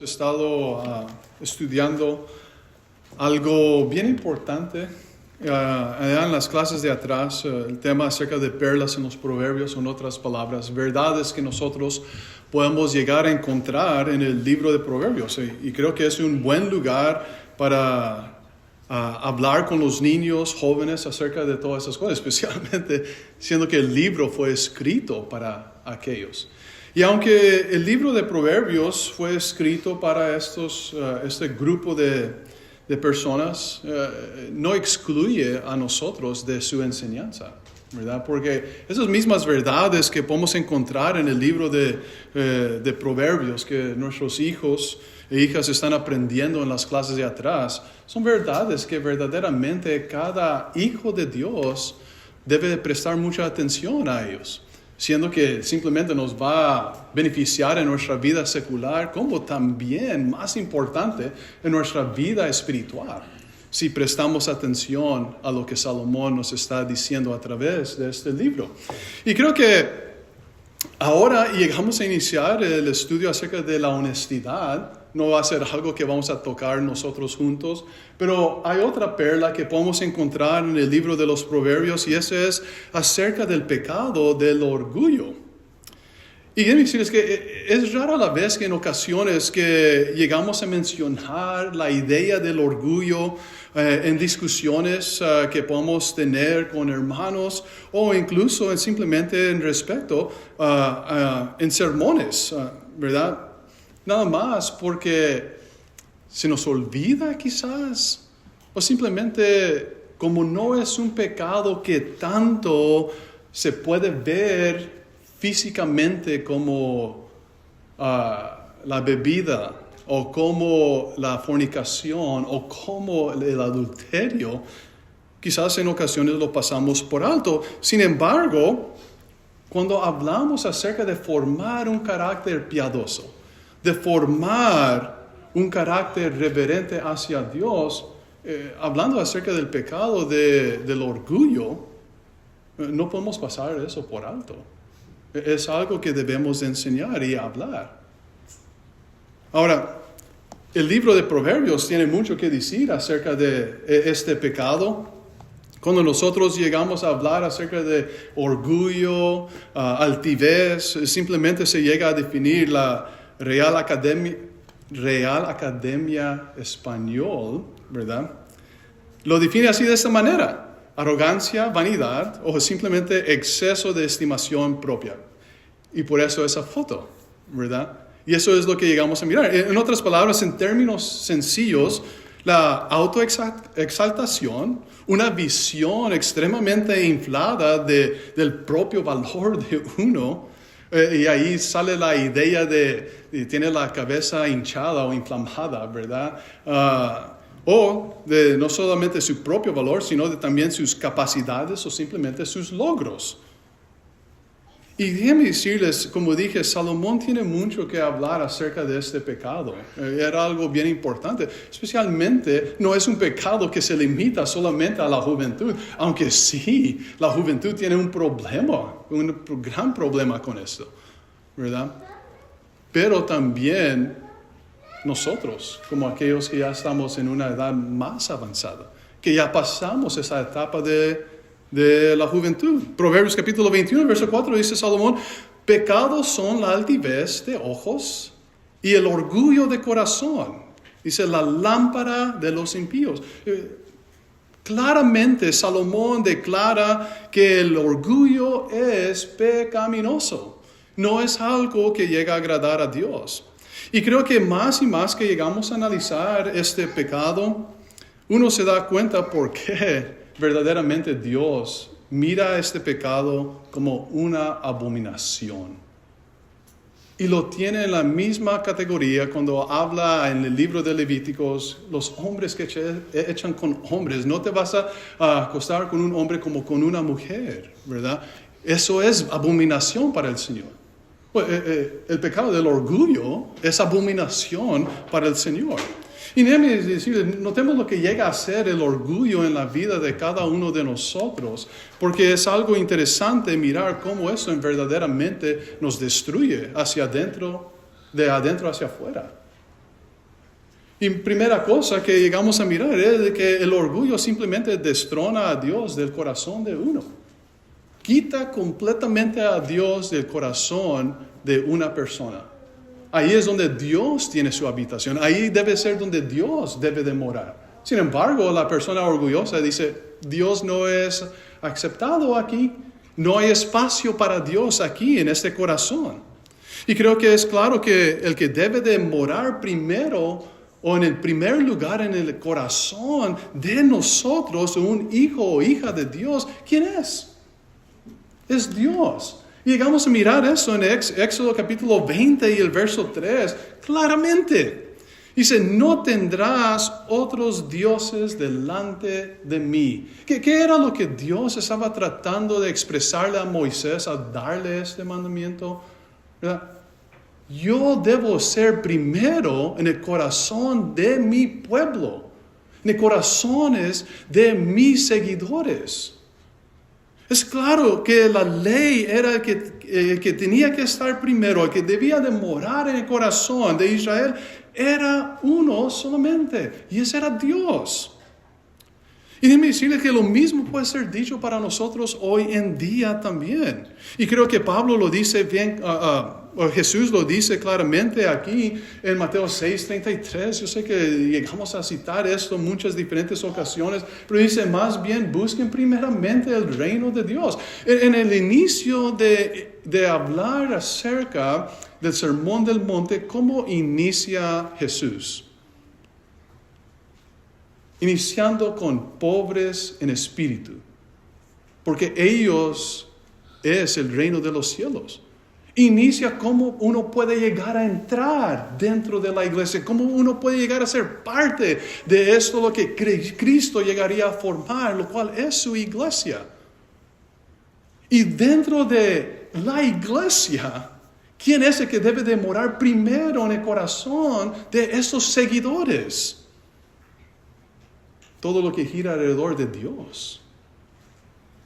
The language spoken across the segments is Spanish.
He estado estudiando algo bien importante allá en las clases de atrás, el tema acerca de perlas en los proverbios, en otras palabras, verdades que nosotros podemos llegar a encontrar en el libro de proverbios. Y creo que es un buen lugar para hablar con los niños, jóvenes acerca de todas esas cosas, especialmente siendo que el libro fue escrito para aquellos. Y aunque el libro de Proverbios fue escrito para este grupo de personas, no excluye a nosotros de su enseñanza, ¿verdad? Porque esas mismas verdades que podemos encontrar en el libro de Proverbios, que nuestros hijos e hijas están aprendiendo en las clases de atrás, son verdades que verdaderamente cada hijo de Dios debe prestar mucha atención a ellos, siendo que simplemente nos va a beneficiar en nuestra vida secular, como también, más importante, en nuestra vida espiritual, si prestamos atención a lo que Salomón nos está diciendo a través de este libro. Y creo que ahora llegamos a iniciar el estudio acerca de la honestidad. No va a ser algo que vamos a tocar nosotros juntos, pero hay otra perla que podemos encontrar en el libro de los Proverbios, y esa es acerca del pecado del orgullo. Y quiero decirles que es rara la vez que en ocasiones que llegamos a mencionar la idea del orgullo en discusiones que podemos tener con hermanos, o incluso simplemente en respecto en sermones, ¿verdad? Nada más porque se nos olvida quizás, o simplemente como no es un pecado que tanto se puede ver físicamente como la bebida, o como la fornicación, o como el adulterio, quizás en ocasiones lo pasamos por alto. Sin embargo, cuando hablamos acerca de formar un carácter piadoso, de formar un carácter reverente hacia Dios, hablando acerca del pecado del orgullo, no podemos pasar eso por alto. Es algo que debemos enseñar y hablar. Ahora, el libro de Proverbios tiene mucho que decir acerca de este pecado. Cuando nosotros llegamos a hablar acerca de orgullo, altivez, simplemente se llega a definir la Real Academia Español, ¿verdad? Lo define así, de esta manera: arrogancia, vanidad, o simplemente exceso de estimación propia. Y por eso esa foto, ¿verdad? Y eso es lo que llegamos a mirar. En otras palabras, en términos sencillos, la autoexaltación, una visión extremadamente inflada del propio valor de uno, y ahí sale la idea tiene la cabeza hinchada o inflamada, ¿verdad? O de no solamente su propio valor, sino de también sus capacidades o simplemente sus logros. Y déjenme decirles, como dije, Salomón tiene mucho que hablar acerca de este pecado. Era algo bien importante. Especialmente, no es un pecado que se limita solamente a la juventud, aunque sí, la juventud tiene un problema, un gran problema con esto, ¿verdad? Pero también nosotros, como aquellos que ya estamos en una edad más avanzada, que ya pasamos esa etapa de la juventud. Proverbios capítulo 21, verso 4 dice Salomón: pecados son la altivez de ojos y el orgullo de corazón. Dice, la lámpara de los impíos. Claramente Salomón declara que el orgullo es pecaminoso. No es algo que llega a agradar a Dios. Y creo que más y más que llegamos a analizar este pecado, uno se da cuenta por qué verdaderamente Dios mira este pecado como una abominación. Y lo tiene en la misma categoría cuando habla en el libro de Levíticos, los hombres que echan con hombres. No te vas a acostar con un hombre como con una mujer, ¿verdad? Eso es abominación para el Señor. El pecado del orgullo es abominación para el Señor. Y déjame decir, notemos lo que llega a ser el orgullo en la vida de cada uno de nosotros, porque es algo interesante mirar cómo eso verdaderamente nos destruye hacia adentro, de adentro hacia afuera. Y primera cosa que llegamos a mirar es de que el orgullo simplemente destrona a Dios del corazón de uno. Quita completamente a Dios del corazón de una persona. Ahí es donde Dios tiene su habitación. Ahí debe ser donde Dios debe de morar. Sin embargo, la persona orgullosa dice, Dios no es aceptado aquí. No hay espacio para Dios aquí en este corazón. Y creo que es claro que el que debe de morar primero o en el primer lugar en el corazón de nosotros, un hijo o hija de Dios, ¿quién es? Es Dios. Y llegamos a mirar eso en Éxodo capítulo 20 y el verso 3, claramente. Dice, no tendrás otros dioses delante de mí. ¿Qué era lo que Dios estaba tratando de expresarle a Moisés al darle este mandamiento? ¿Verdad? Yo debo ser primero en el corazón de mi pueblo, en el corazones de mis seguidores. Es claro que la ley era el que tenía que estar primero, el que debía de morar en el corazón de Israel, era uno solamente, y ese era Dios. Y déjeme decirle que lo mismo puede ser dicho para nosotros hoy en día también. Y creo que Pablo lo dice bien, Jesús lo dice claramente aquí en Mateo 6:33. Yo sé que llegamos a citar esto en muchas diferentes ocasiones, pero dice más bien busquen primeramente el reino de Dios. En el inicio de hablar acerca del Sermón del Monte, ¿cómo inicia Jesús? Iniciando con pobres en espíritu, porque ellos es el reino de los cielos. Inicia cómo uno puede llegar a entrar dentro de la iglesia, cómo uno puede llegar a ser parte de esto, lo que Cristo llegaría a formar, lo cual es su iglesia. Y dentro de la iglesia, ¿quién es el que debe de morar primero en el corazón de esos seguidores? Todo lo que gira alrededor de Dios.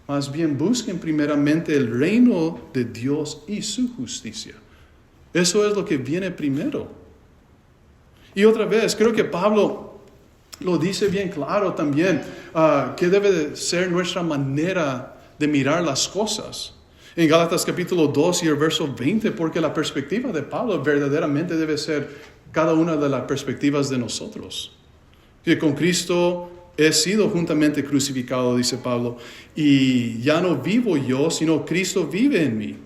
Más bien busquen primeramente el reino de Dios y su justicia. Eso es lo que viene primero. Y otra vez, creo que Pablo lo dice bien claro también, que debe de ser nuestra manera de mirar las cosas. En Gálatas capítulo 2 y el verso 20, porque la perspectiva de Pablo verdaderamente debe ser cada una de las perspectivas de nosotros. Que con Cristo he sido juntamente crucificado, dice Pablo, y ya no vivo yo, sino Cristo vive en mí.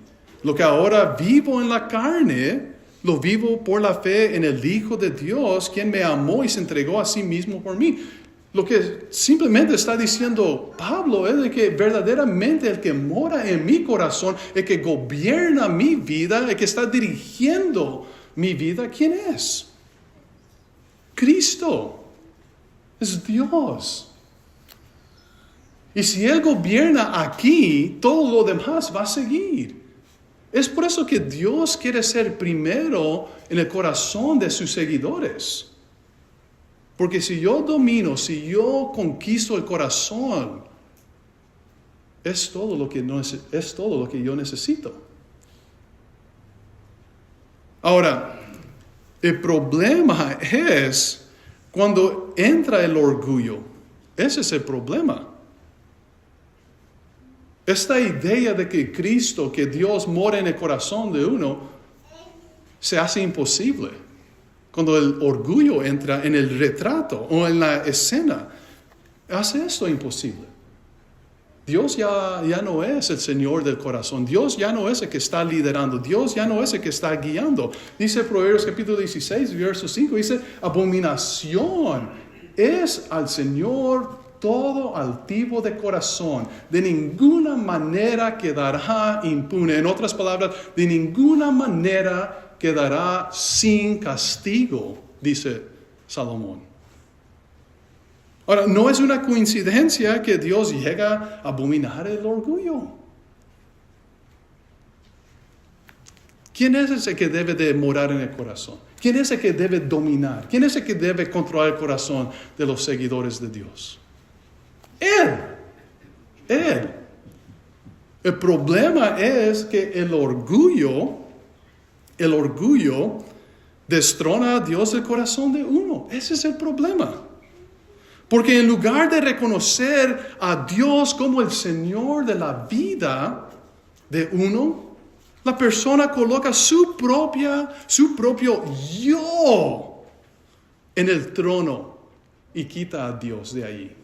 Lo que ahora vivo en la carne, lo vivo por la fe en el Hijo de Dios, quien me amó y se entregó a sí mismo por mí. Lo que simplemente está diciendo Pablo es de que verdaderamente el que mora en mi corazón, el que gobierna mi vida, el que está dirigiendo mi vida, ¿quién es? Cristo. Es Dios. Y si Él gobierna aquí, todo lo demás va a seguir. Es por eso que Dios quiere ser primero en el corazón de sus seguidores. Porque si yo domino, si yo conquisto el corazón, es todo lo que yo necesito. Ahora, el problema es cuando entra el orgullo. Ese es el problema. Esta idea de que Cristo, que Dios mora en el corazón de uno, se hace imposible. Cuando el orgullo entra en el retrato o en la escena, hace esto imposible. Dios ya no es el Señor del corazón. Dios ya no es el que está liderando. Dios ya no es el que está guiando. Dice Proverbios capítulo 16, verso 5, dice, abominación es al Señor todo altivo de corazón. De ninguna manera quedará impune. En otras palabras, de ninguna manera quedará sin castigo, dice Salomón. Ahora, no es una coincidencia que Dios llega a abominar el orgullo. ¿Quién es ese que debe de morar en el corazón? ¿Quién es el que debe dominar? ¿Quién es el que debe controlar el corazón de los seguidores de Dios? Él. El problema es que el orgullo destrona a Dios del corazón de uno. Ese es el problema. Porque en lugar de reconocer a Dios como el Señor de la vida de uno, la persona coloca su propio yo en el trono y quita a Dios de ahí.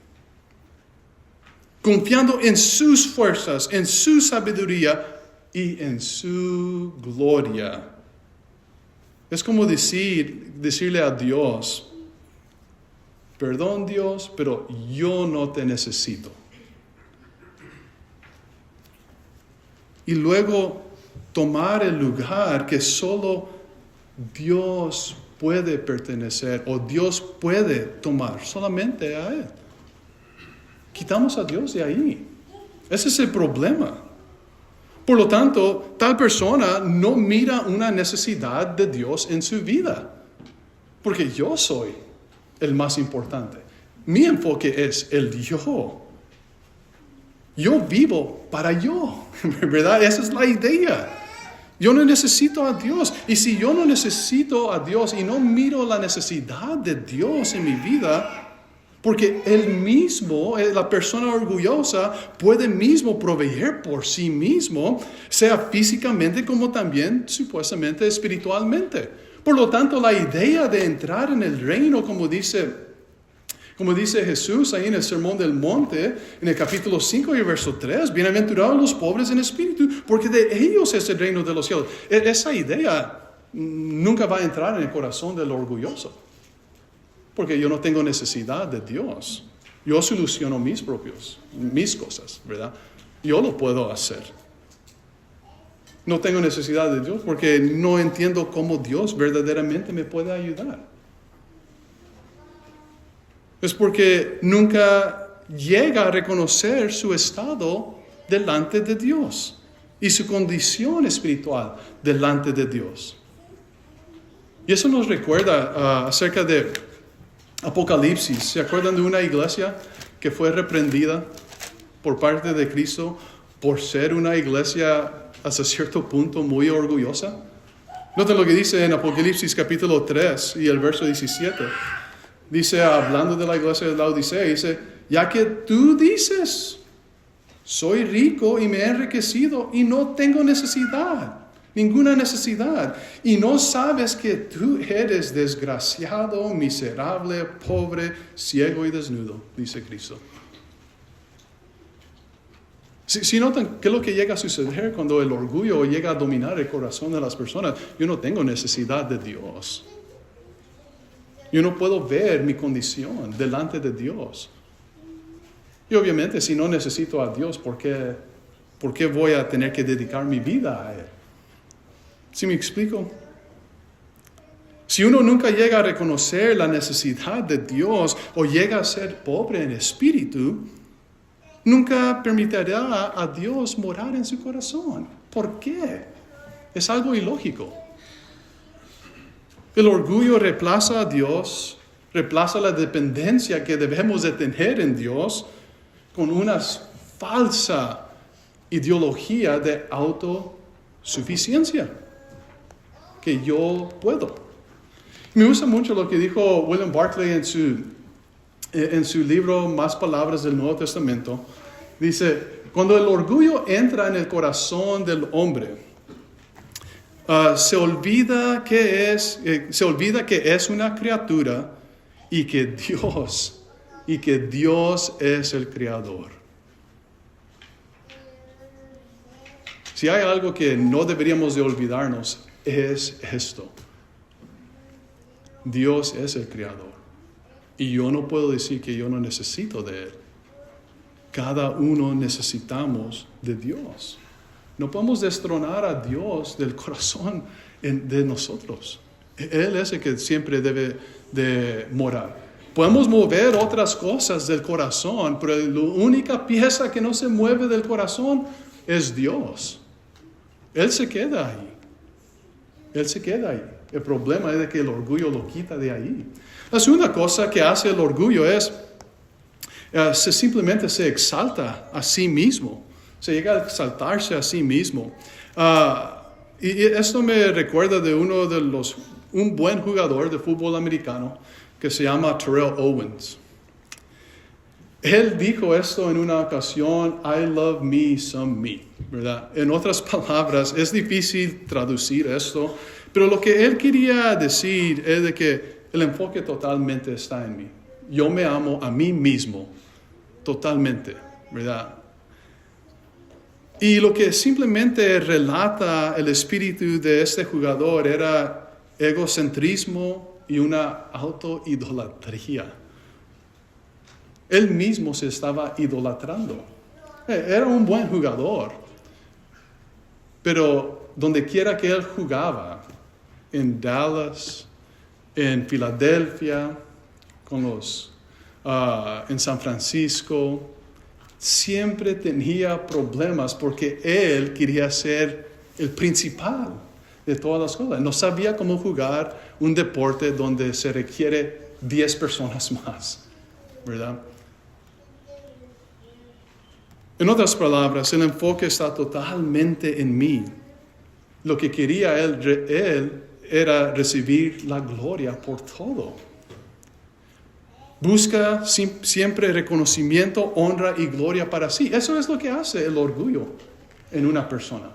Confiando en sus fuerzas, en su sabiduría y en su gloria. Es como decirle a Dios, perdón Dios, pero yo no te necesito. Y luego tomar el lugar que solo Dios puede pertenecer o Dios puede tomar, solamente a Él. Quitamos a Dios de ahí. Ese es el problema. Por lo tanto, tal persona no mira una necesidad de Dios en su vida. Porque yo soy el más importante. Mi enfoque es el yo. Yo vivo para yo, ¿verdad? Esa es la idea. Yo no necesito a Dios. Y si yo no necesito a Dios y no miro la necesidad de Dios en mi vida, porque Él mismo, la persona orgullosa, puede mismo proveer por sí mismo, sea físicamente como también supuestamente espiritualmente. Por lo tanto, la idea de entrar en el reino, como dice Jesús ahí en el Sermón del Monte, en el capítulo 5 y el verso 3, bienaventurados los pobres en espíritu, porque de ellos es el reino de los cielos. Esa idea nunca va a entrar en el corazón del orgulloso, porque yo no tengo necesidad de Dios. Yo soluciono mis cosas, ¿verdad? Yo lo puedo hacer. No tengo necesidad de Dios porque no entiendo cómo Dios verdaderamente me puede ayudar. Es porque nunca llega a reconocer su estado delante de Dios y su condición espiritual delante de Dios. Y eso nos recuerda acerca de Apocalipsis. ¿Se acuerdan de una iglesia que fue reprendida por parte de Cristo por ser una iglesia hasta cierto punto muy orgullosa? Noten lo que dice en Apocalipsis capítulo 3 y el verso 17. Dice, hablando de la iglesia de Laodicea, dice, ya que tú dices, soy rico y me he enriquecido y no tengo ninguna necesidad, y no sabes que tú eres desgraciado, miserable, pobre, ciego y desnudo, dice Cristo. Si notan qué es lo que llega a suceder cuando el orgullo llega a dominar el corazón de las personas, yo no tengo necesidad de Dios. Yo no puedo ver mi condición delante de Dios. Y obviamente si no necesito a Dios, ¿por qué voy a tener que dedicar mi vida a Él? ¿Sí me explico? Si uno nunca llega a reconocer la necesidad de Dios o llega a ser pobre en espíritu, nunca permitirá a Dios morar en su corazón. ¿Por qué? Es algo ilógico. El orgullo reemplaza a Dios, reemplaza la dependencia que debemos de tener en Dios con una falsa ideología de autosuficiencia, que yo puedo. Me gusta mucho lo que dijo William Barclay en su libro Más Palabras del Nuevo Testamento. Dice, cuando el orgullo entra en el corazón del hombre, se olvida que es una criatura y que Dios es el creador. Si hay algo que no deberíamos de olvidarnos, es esto. Dios es el creador. Y yo no puedo decir que yo no necesito de Él. Cada uno necesitamos de Dios. No podemos destronar a Dios del corazón de nosotros. Él es el que siempre debe de morar. Podemos mover otras cosas del corazón, pero la única pieza que no se mueve del corazón es Dios. Él se queda ahí. El problema es de que el orgullo lo quita de ahí. La segunda cosa que hace el orgullo es simplemente se exalta a sí mismo. Se llega a exaltarse a sí mismo. Y esto me recuerda de uno de los un buen jugador de fútbol americano que se llama Terrell Owens. Él dijo esto en una ocasión: I love me some me, ¿verdad? En otras palabras, es difícil traducir esto, pero lo que él quería decir es de que el enfoque totalmente está en mí. Yo me amo a mí mismo totalmente, ¿verdad? Y lo que simplemente relata el espíritu de este jugador era egocentrismo y una autoidolatría. Él mismo se estaba idolatrando. Era un buen jugador, pero donde quiera que él jugaba, en Dallas, en Filadelfia, en San Francisco, siempre tenía problemas porque él quería ser el principal de todas las cosas. No sabía cómo jugar un deporte donde se requiere 10 personas más, ¿verdad? En otras palabras, el enfoque está totalmente en mí. Lo que quería él era recibir la gloria por todo. Busca siempre reconocimiento, honra y gloria para sí. Eso es lo que hace el orgullo en una persona.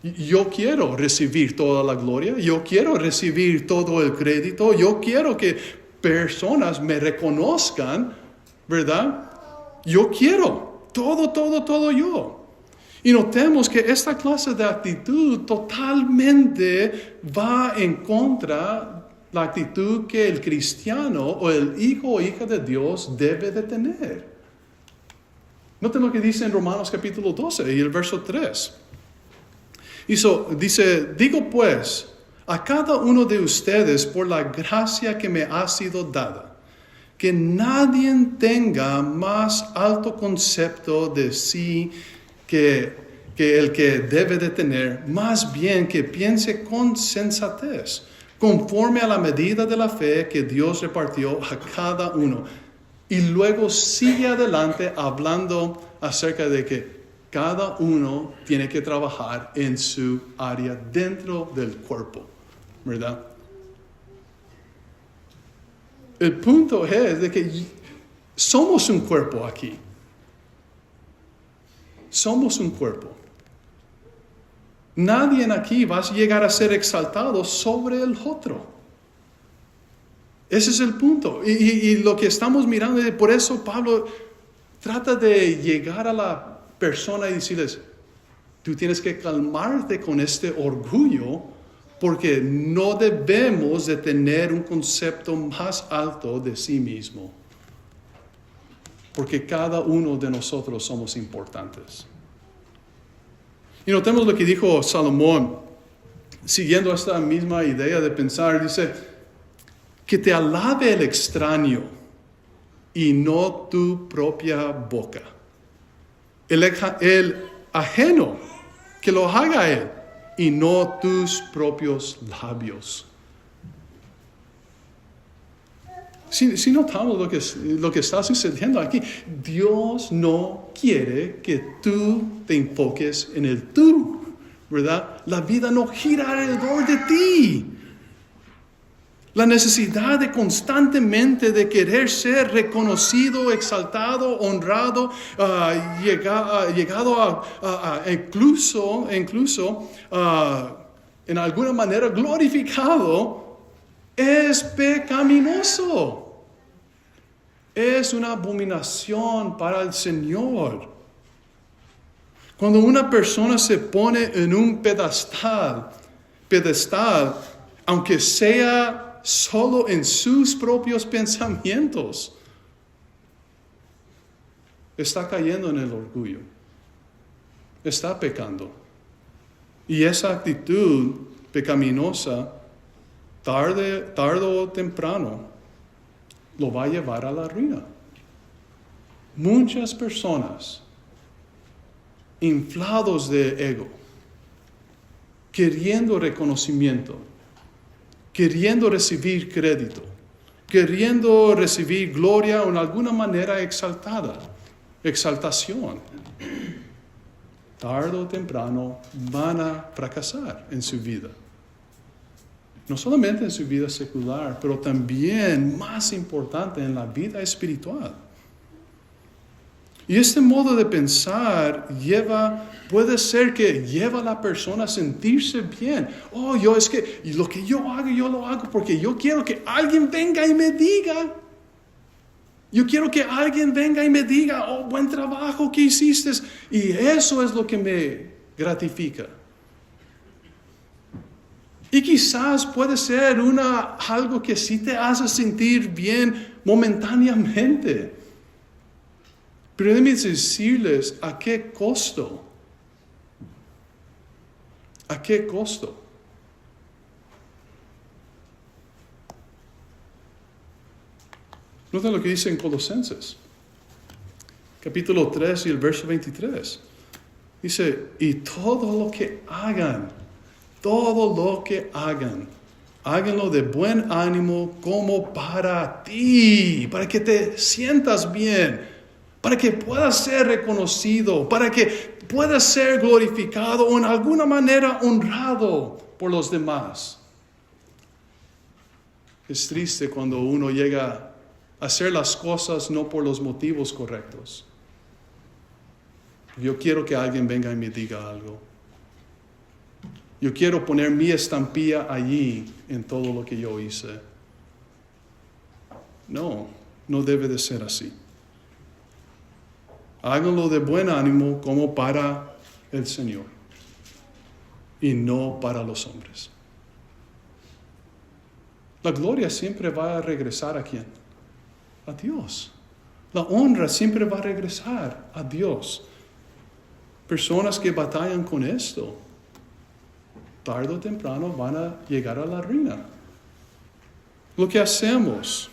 Yo quiero recibir toda la gloria, yo quiero recibir todo el crédito, yo quiero que personas me reconozcan, ¿verdad? Yo quiero todo yo. Y notemos que esta clase de actitud totalmente va en contra la actitud que el cristiano o el hijo o hija de Dios debe de tener. Noten lo que dice en Romanos capítulo 12 y el verso 3. Dice, digo pues, a cada uno de ustedes por la gracia que me ha sido dada, que nadie tenga más alto concepto de sí que el que debe de tener, más bien que piense con sensatez, conforme a la medida de la fe que Dios repartió a cada uno. Y luego sigue adelante hablando acerca de que cada uno tiene que trabajar en su área dentro del cuerpo, ¿verdad? El punto es de que somos un cuerpo aquí. Somos un cuerpo. Nadie aquí va a llegar a ser exaltado sobre el otro. Ese es el punto. Y lo que estamos mirando, por eso Pablo trata de llegar a la persona y decirles, tú tienes que calmarte con este orgullo, porque no debemos de tener un concepto más alto de sí mismo. Porque cada uno de nosotros somos importantes. Y notemos lo que dijo Salomón, siguiendo esta misma idea de pensar, dice, que te alabe el extraño y no tu propia boca. El ajeno, que lo haga él y no tus propios labios. Si notamos lo que está sucediendo aquí, Dios no quiere que tú te enfoques en el tú, ¿verdad? La vida no gira alrededor de ti. La necesidad de constantemente de querer ser reconocido, exaltado, honrado, llegado a incluso en alguna manera glorificado, es pecaminoso. Es una abominación para el Señor. Cuando una persona se pone en un pedestal, aunque sea solo en sus propios pensamientos, está cayendo en el orgullo. Está pecando. Y esa actitud pecaminosa, tarde o temprano, lo va a llevar a la ruina. Muchas personas inflados de ego, queriendo reconocimiento, queriendo recibir crédito, queriendo recibir gloria o en alguna manera exaltación, tarde o temprano van a fracasar en su vida. No solamente en su vida secular, pero también más importante en la vida espiritual. Y este modo de pensar puede ser que lleva a la persona a sentirse bien. Oh, y lo que yo lo hago porque yo quiero que alguien venga y me diga. Yo quiero que alguien venga y me diga, oh, buen trabajo que hiciste. Y eso es lo que me gratifica. Y quizás puede ser algo que sí te hace sentir bien momentáneamente. Pero déjenme decirles, ¿a qué costo? ¿A qué costo? Nota lo que dice en Colosenses, capítulo 3 y el verso 23. Dice, y todo lo que hagan, háganlo de buen ánimo como para ti, para que te sientas bien, para que puedas ser reconocido, para que puedas ser glorificado o en alguna manera honrado por los demás. Es triste cuando uno llega a hacer las cosas no por los motivos correctos. Yo quiero que alguien venga y me diga algo. Yo quiero poner mi estampilla allí en todo lo que yo hice. No debe de ser así. Háganlo de buen ánimo como para el Señor y no para los hombres. La gloria siempre va a regresar ¿a quién? A Dios. La honra siempre va a regresar a Dios. Personas que batallan con esto, tarde o temprano van a llegar a la ruina. Lo que hacemos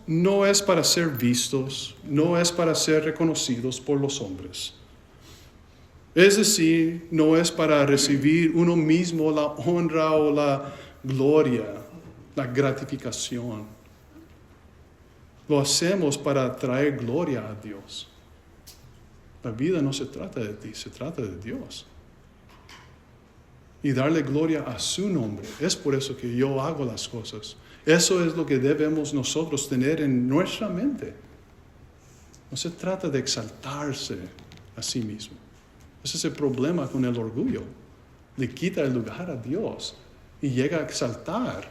no es para ser vistos, no es para ser reconocidos por los hombres. Es decir, no es para recibir uno mismo la honra o la gloria, la gratificación. Lo hacemos para traer gloria a Dios. La vida no se trata de ti, se trata de Dios. Y darle gloria a su nombre. Es por eso que yo hago las cosas. Eso es lo que debemos nosotros tener en nuestra mente. No se trata de exaltarse a sí mismo. Ese es el problema con el orgullo. Le quita el lugar a Dios y llega a exaltar,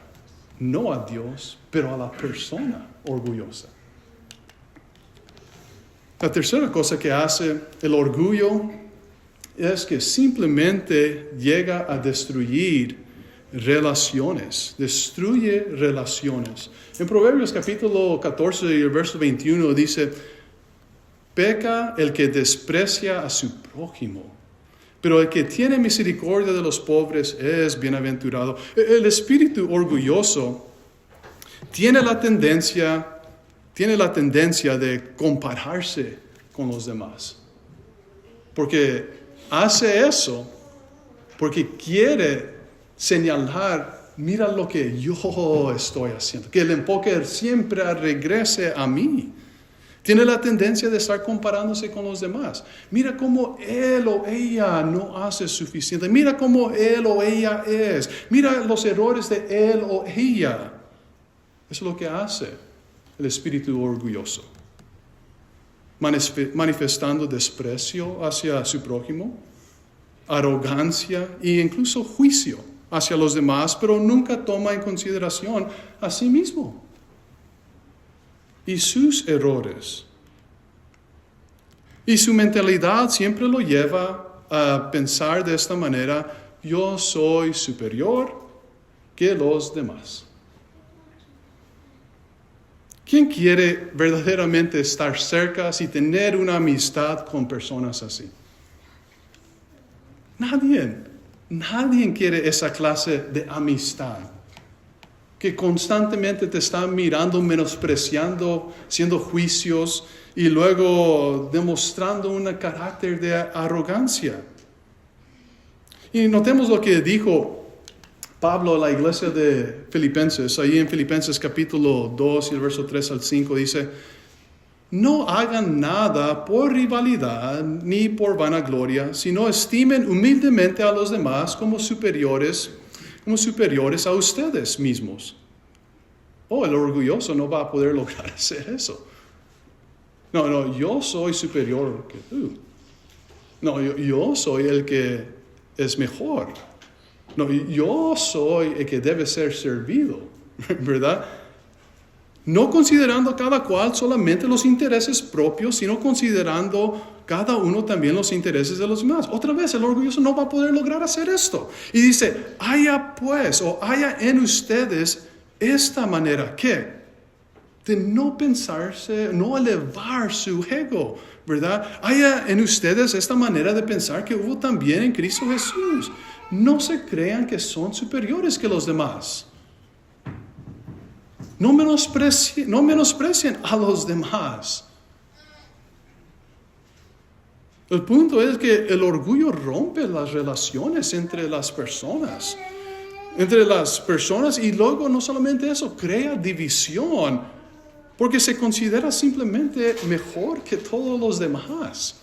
no a Dios, pero a la persona orgullosa. La tercera cosa que hace el orgullo es que simplemente llega a destruye relaciones. En Proverbios capítulo 14 y el verso 21 dice, peca el que desprecia a su prójimo, pero el que tiene misericordia de los pobres es bienaventurado. El espíritu orgulloso tiene la tendencia de compararse con los demás. Porque hace eso porque quiere señalar, mira lo que yo estoy haciendo. Que el enfoque siempre regrese a mí. Tiene la tendencia de estar comparándose con los demás. Mira cómo él o ella no hace suficiente. Mira cómo él o ella es. Mira los errores de él o ella. Eso es lo que hace el espíritu orgulloso. Manifestando desprecio hacia su prójimo, arrogancia e incluso juicio hacia los demás, pero nunca toma en consideración a sí mismo y sus errores. Y su mentalidad siempre lo lleva a pensar de esta manera, yo soy superior que los demás. ¿Quién quiere verdaderamente estar cerca y tener una amistad con personas así? Nadie quiere esa clase de amistad que constantemente te están mirando, menospreciando, haciendo juicios y luego demostrando un carácter de arrogancia. Y notemos lo que dijo Pablo a la iglesia de Filipenses, ahí en Filipenses capítulo 2 y el verso 3 al 5 dice, no hagan nada por rivalidad ni por vanagloria, sino estimen humildemente a los demás como superiores a ustedes mismos. El orgulloso no va a poder lograr hacer eso. No, yo soy superior que tú. No, yo soy el que es mejor. No, yo soy el que debe ser servido, ¿verdad? No considerando cada cual solamente los intereses propios, sino considerando cada uno también los intereses de los demás. Otra vez, el orgulloso no va a poder lograr hacer esto. Y dice, haya pues, o haya en ustedes esta manera, ¿qué? De no pensarse, no elevar su ego, ¿verdad? Haya en ustedes esta manera de pensar que hubo también en Cristo Jesús. No se crean que son superiores que los demás. No menosprecien a los demás. El punto es que el orgullo rompe las relaciones entre las personas. Y luego no solamente eso, crea división. Porque se considera simplemente mejor que todos los demás.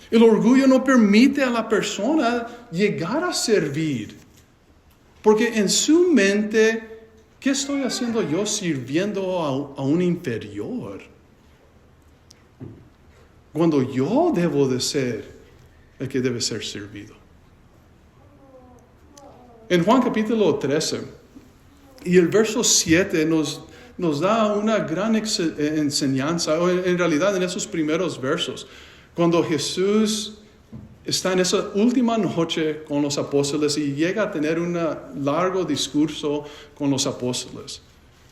El orgullo no permite a la persona llegar a servir. Porque en su mente, ¿qué estoy haciendo yo sirviendo a un inferior? Cuando yo debo de ser el que debe ser servido. En Juan capítulo 13 y el verso 7 nos da una gran enseñanza, o en realidad en esos primeros versos, cuando Jesús está en esa última noche con los apóstoles y llega a tener un largo discurso con los apóstoles,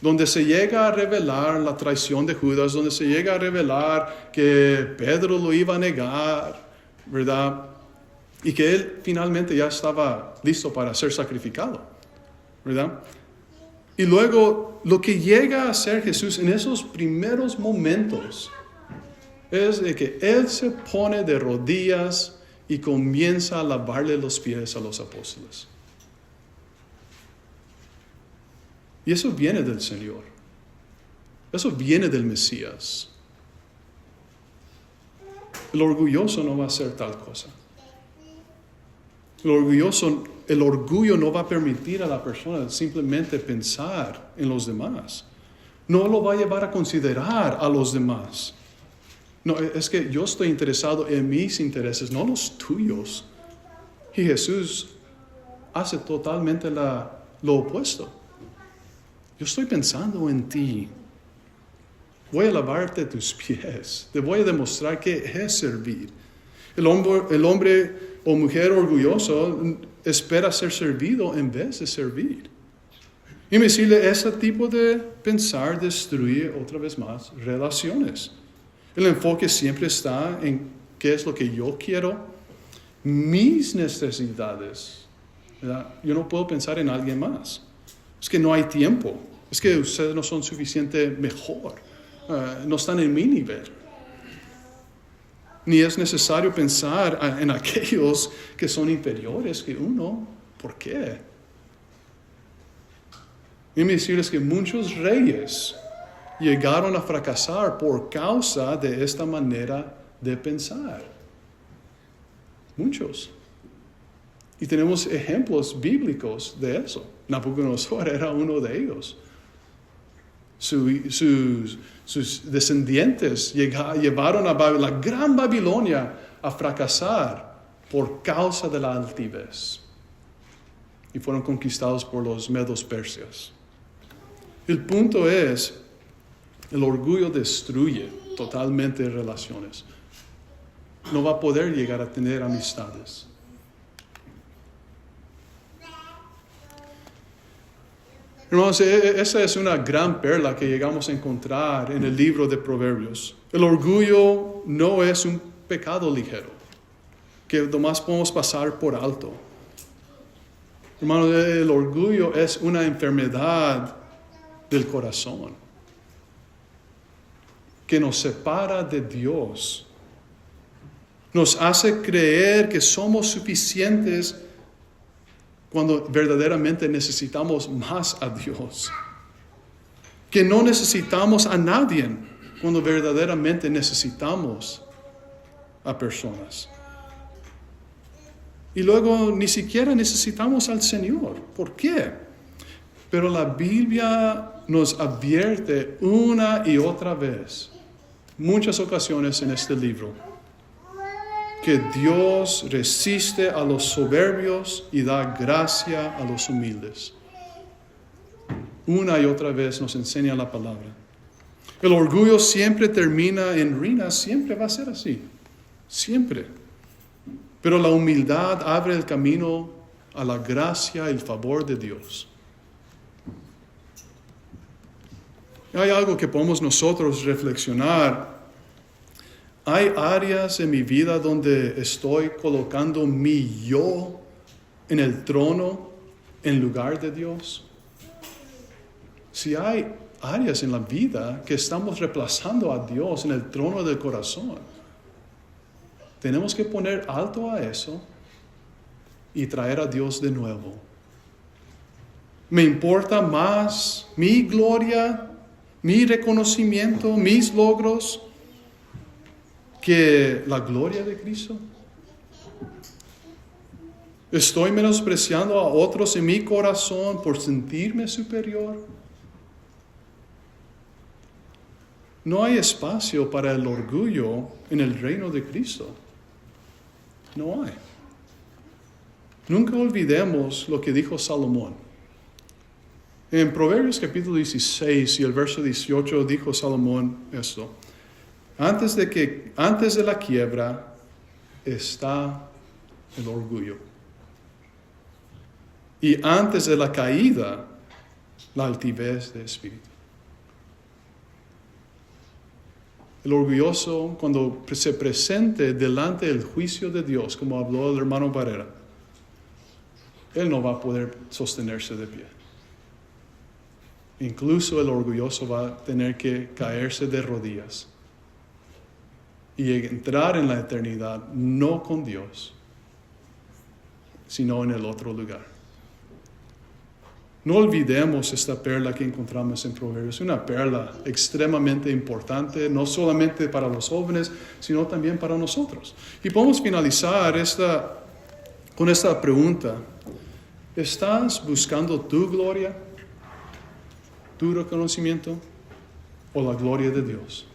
donde se llega a revelar la traición de Judas, donde se llega a revelar que Pedro lo iba a negar, ¿verdad? Y que él finalmente ya estaba listo para ser sacrificado, ¿verdad? Y luego lo que llega a hacer Jesús en esos primeros momentos es de que Él se pone de rodillas y comienza a lavarle los pies a los apóstoles. Y eso viene del Señor. Eso viene del Mesías. El orgulloso no va a hacer tal cosa. El orgullo no va a permitir a la persona simplemente pensar en los demás. No lo va a llevar a considerar a los demás. No, es que yo estoy interesado en mis intereses, no los tuyos. Y Jesús hace totalmente lo opuesto. Yo estoy pensando en ti. Voy a lavarte tus pies. Te voy a demostrar que es servir. El hombre o mujer orgulloso espera ser servido en vez de servir. Y me decirle, ese tipo de pensar destruye otra vez más relaciones. El enfoque siempre está en qué es lo que yo quiero, mis necesidades, ¿verdad? Yo no puedo pensar en alguien más. Es que no hay tiempo. Es que ustedes no son suficientemente mejor. No están en mi nivel. Ni es necesario pensar en aquellos que son inferiores que uno. ¿Por qué? Y me decirles que muchos reyes llegaron a fracasar por causa de esta manera de pensar. Muchos. Y tenemos ejemplos bíblicos de eso. Nabucodonosor era uno de ellos. Sus descendientes llevaron a la gran Babilonia a fracasar por causa de la altivez. Y fueron conquistados por los medos persias. El punto es, el orgullo destruye totalmente relaciones. No va a poder llegar a tener amistades. Hermanos, esa es una gran perla que llegamos a encontrar en el libro de Proverbios. El orgullo no es un pecado ligero, que nomás podemos pasar por alto. Hermanos, el orgullo es una enfermedad del corazón que nos separa de Dios. Nos hace creer que somos suficientes cuando verdaderamente necesitamos más a Dios. Que no necesitamos a nadie. cuando verdaderamente necesitamos a personas. Y luego ni siquiera necesitamos al Señor. ¿Por qué? Pero la Biblia nos advierte una y otra vez, muchas ocasiones en este libro, que Dios resiste a los soberbios y da gracia a los humildes. Una y otra vez nos enseña la palabra. El orgullo siempre termina en ruina, siempre va a ser así, siempre. Pero la humildad abre el camino a la gracia y el favor de Dios. Hay algo que podemos nosotros reflexionar. Hay áreas en mi vida donde estoy colocando mi yo en el trono en lugar de Dios. Si hay áreas en la vida que estamos reemplazando a Dios en el trono del corazón, tenemos que poner alto a eso y traer a Dios de nuevo. Me importa más mi gloria, mi reconocimiento, mis logros, que la gloria de Cristo. ¿Estoy menospreciando a otros en mi corazón por sentirme superior? No hay espacio para el orgullo en el reino de Cristo. No hay. Nunca olvidemos lo que dijo Salomón. En Proverbios capítulo 16 y el verso 18 dijo Salomón esto. Antes de la quiebra está el orgullo. Y antes de la caída, la altivez de espíritu. El orgulloso, cuando se presente delante del juicio de Dios, como habló el hermano Barrera, él no va a poder sostenerse de pie. Incluso el orgulloso va a tener que caerse de rodillas y entrar en la eternidad, no con Dios, sino en el otro lugar. No olvidemos esta perla que encontramos en Proverbios, una perla extremadamente importante, no solamente para los jóvenes, sino también para nosotros. Y podemos finalizar con esta pregunta. ¿Estás buscando tu gloria, tu reconocimiento o la gloria de Dios?